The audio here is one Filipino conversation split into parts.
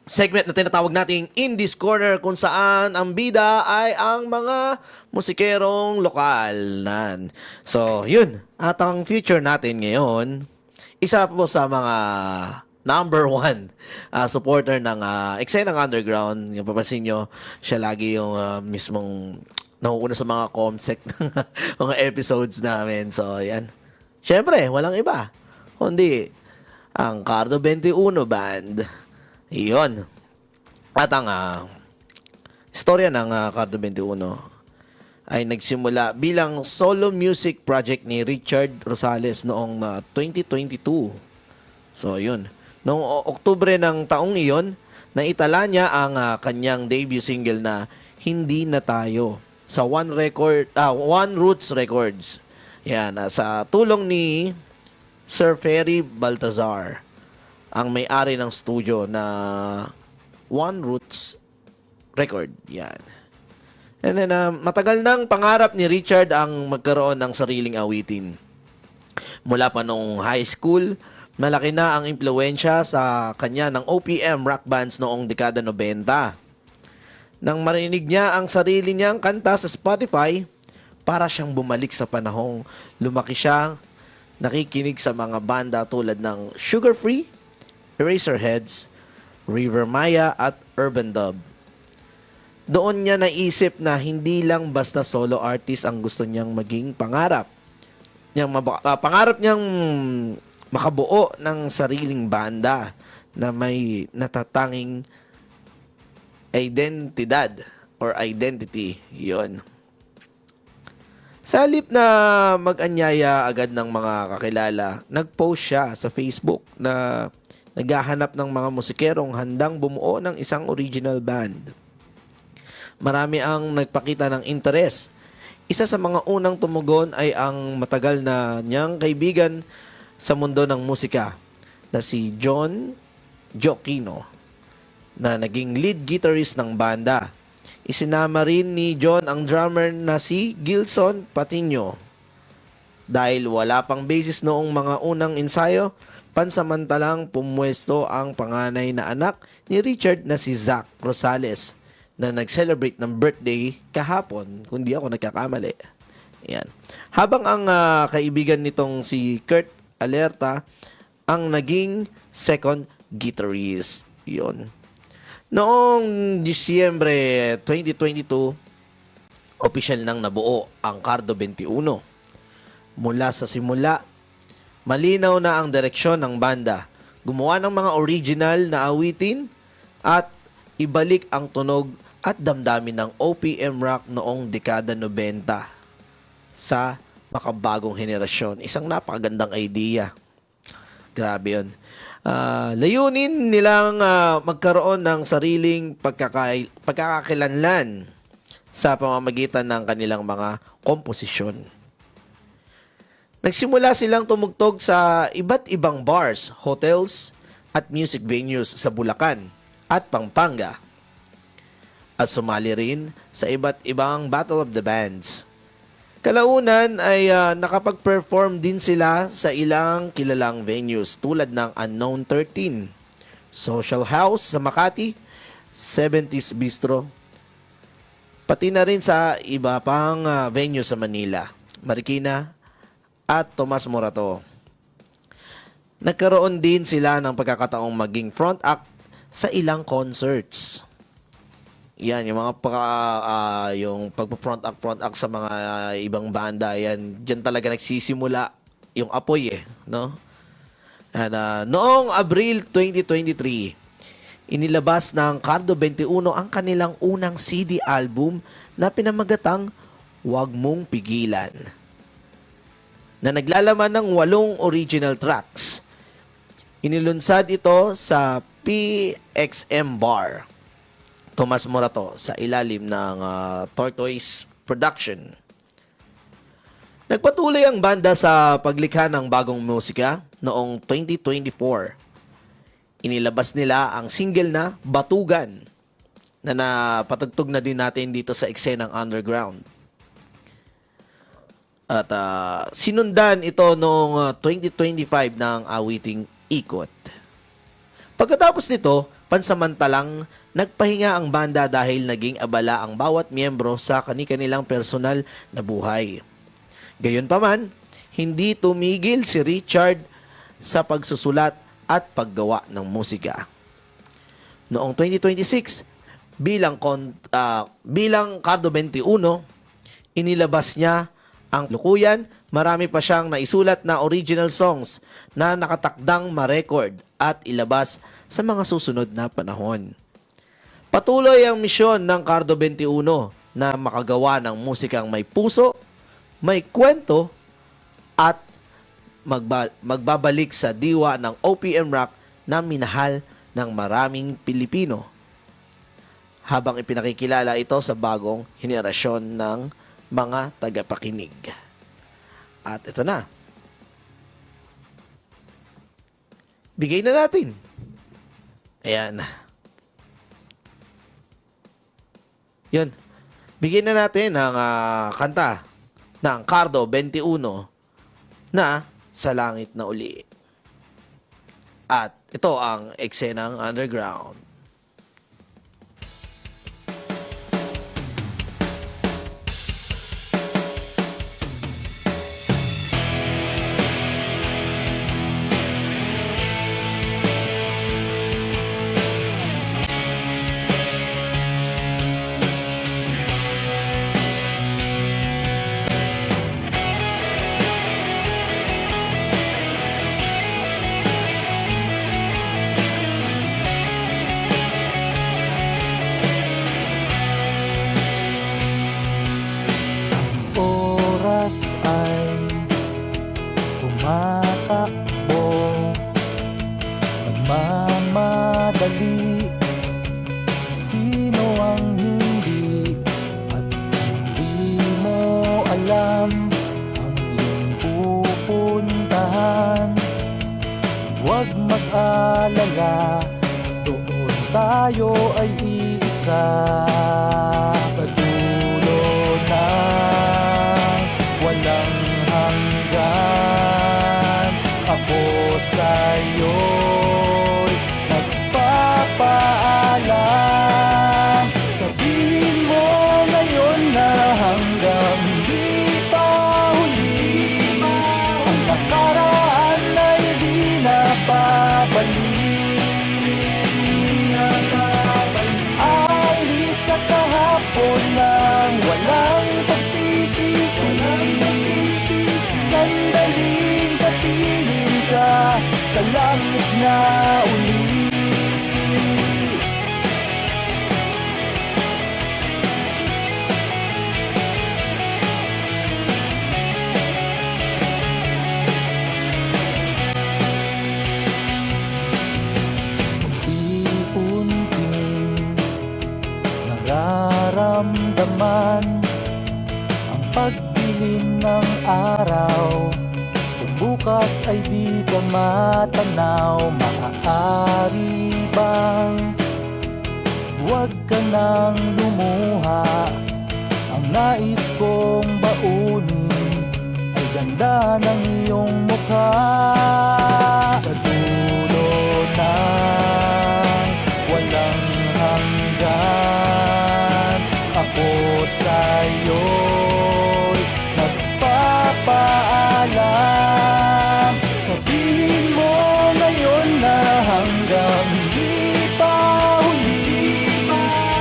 segment na tinatawag nating Indies Corner kung saan ang bida ay ang mga musikerong lokal. So, yun. At ang future natin ngayon, isa po sa mga number one supporter ng eksenang underground. Yung papansin nyo, siya lagi yung mismong nauuna sa mga comsec ng mga episodes namin. So, yan. Siyempre, walang iba. Kundi, ang Cardo 21 Band. Iyon. At ang istorya ng Cardo 21 ay nagsimula bilang solo music project ni Richard Rosales noong 2022. So, yun. Noong Oktubre ng taong iyon, naitala niya ang kanyang debut single na Hindi na Tayo sa One Roots Records. Yan, sa tulong ni Sir Ferry Baltazar, ang may-ari ng studio na One Roots Record. Yan. And then, matagal nang pangarap ni Richard ang magkaroon ng sariling awitin. Mula pa nung high school, malaki na ang impluensya sa kanya ng OPM rock bands noong dekada 90. Nang marinig niya ang sarili niyang kanta sa Spotify, para siyang bumalik sa panahong lumaki siya, nakikinig sa mga banda tulad ng Sugar Free, Eraserheads, River Maya at Urban Dub. Doon niya naisip na hindi lang basta solo artist ang gusto niyang maging pangarap. Pangarap niyang makabuo ng sariling banda na may natatanging identidad or identity. Yon. Sa halip na mag-anyaya agad ng mga kakilala, nag-post siya sa Facebook na naghahanap ng mga musikerong handang bumuo ng isang original band. Marami ang nagpakita ng interes. Isa sa mga unang tumugon ay ang matagal na niyang kaibigan sa mundo ng musika na si John Gioacchino na naging lead guitarist ng banda. Isinama rin ni John ang drummer na si Gilson Patiño. Dahil wala pang basis noong mga unang ensayo, pansamantalang pumwesto ang panganay na anak ni Richard na si Zach Rosales na nag-celebrate ng birthday kahapon, kung di ako nagkakamali. Yan. Habang ang kaibigan nitong si Kurt Alerta ang naging second guitarist. Yon. Noong Disyembre 2022, opisyal nang nabuo ang Cardo 21. Mula sa simula, malinaw na ang direksyon ng banda. Gumawa ng mga original na awitin at ibalik ang tunog at damdamin ng OPM rock noong dekada 90 sa makabagong henerasyon. Isang napakagandang idea. Grabe yun. Layunin nilang magkaroon ng sariling pagkakakilanlan sa pamamagitan ng kanilang mga komposisyon. Nagsimula silang tumugtog sa iba't ibang bars, hotels, at music venues sa Bulacan at Pampanga. At sumali rin sa iba't ibang Battle of the Bands. Kalaunan ay nakapag-perform din sila sa ilang kilalang venues tulad ng Unknown 13, Social House sa Makati, 70s Bistro, pati na rin sa iba pang venue sa Manila, Marikina, at Tomas Morato. Nagkaroon din sila ng pagkakataong maging front act sa ilang concerts. Yan, yung mga yung pagpo-front act sa mga ibang banda, yan, diyan talaga nagsisimula yung apoy no? And, noong Abril 2023, inilabas ng Cardo 21 ang kanilang unang CD album na pinamagatang Huwag Mong Pigilan, na naglalaman ng 8 original tracks. Inilunsad ito sa PXM Bar, Tomas Morato, sa ilalim ng Tortoise Production. Nagpatuloy ang banda sa paglikha ng bagong musika noong 2024. Inilabas nila ang single na Batugan na napatugtog na din natin dito sa eksenang underground. At sinundan ito noong 2025 ng awiting Ikot. Pagkatapos nito, pansamantalang nagpahinga ang banda dahil naging abala ang bawat miyembro sa kani-kanilang personal na buhay. Gayunpaman, hindi tumigil si Richard sa pagsusulat at paggawa ng musika. Noong 2026, bilang Cardo 21, inilabas niya ang Lukuyan. Marami pa siyang naisulat na original songs na nakatakdang ma-record at ilabas sa mga susunod na panahon. Patuloy ang misyon ng Cardo 21 na makagawa ng musikang may puso, may kwento, at magbabalik sa diwa ng OPM rock na minahal ng maraming Pilipino, habang ipinakikilala ito sa bagong henerasyon ng mga tagapakinig. At ito na. Bigay na natin. Ayan. Yun. Bigyan na natin ang kanta ng Cardo 21 na Sa Langit na Uli. At ito ang eksenang underground. Oras ay tumatakbo, nagmamadali. Sino ang hindi at hindi mo alam ang iyong pupuntahan? Huwag mag-alala, doon tayo ay iisa sa dulo ng walang hanggan. Ako sa'yo'y nagpapaalam. Sabihin mo ngayon na hanggang hindi pa huli, ang nakaraan ay di na babalik. Alis sa kahapon ng walang pagsisisi. Sandaling katingin ka sa langit na uli. Unti-unting nararamdaman ang pagdilim ng araw. Kung bukas ay di ka matanaw, maaari bang huwag ka nang lumuha? Ang nais kong baunin ay ganda ng iyong mukha. Sa dulo ng walang hanggan, ako sa'yo'y nagpapaalam. Sabihin mo ngayon na hanggang hindi pa huli,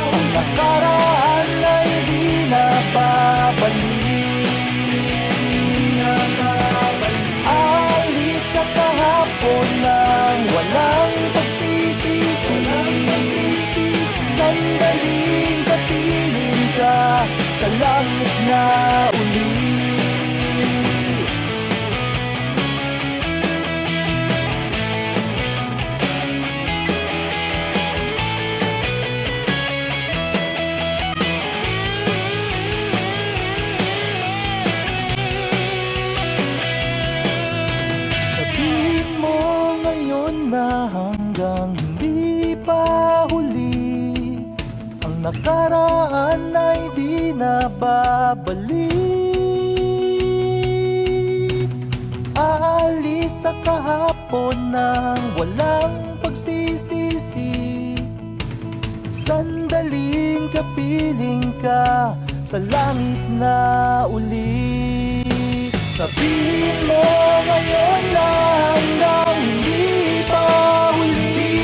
ang nakaraan ay di na babalik. Alis sa kahapon ng walang pagsisisi. Sandaling katingin ka sa langit na uli. Sabihin mo ngayon na hanggang hindi pa huli, ang nakaraan ay di na babalik. Aalis sa kahapon ng walang pagsisisi. Sandaling kapiling ka sa langit na uli. Sabihin mo ngayon na hanggang hindi pa huli.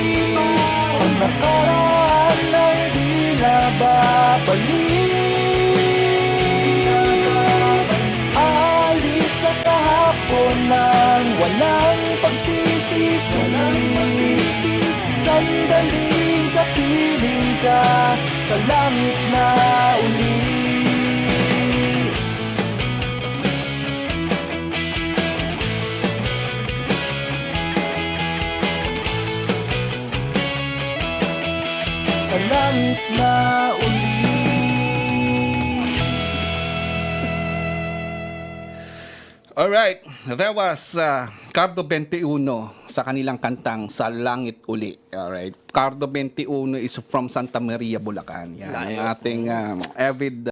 Ang nakaraan ay di na babalik. Alis sa kahapon ng walang pagsisisi. Sandaling kapiling ka sa langit na uli. Sa langit na uli. Alright, that was Cardo 21 sa kanilang kantang Sa Langit Uli. Alright, Cardo 21 is from Santa Maria, Bulacan. Yan, ang ating avid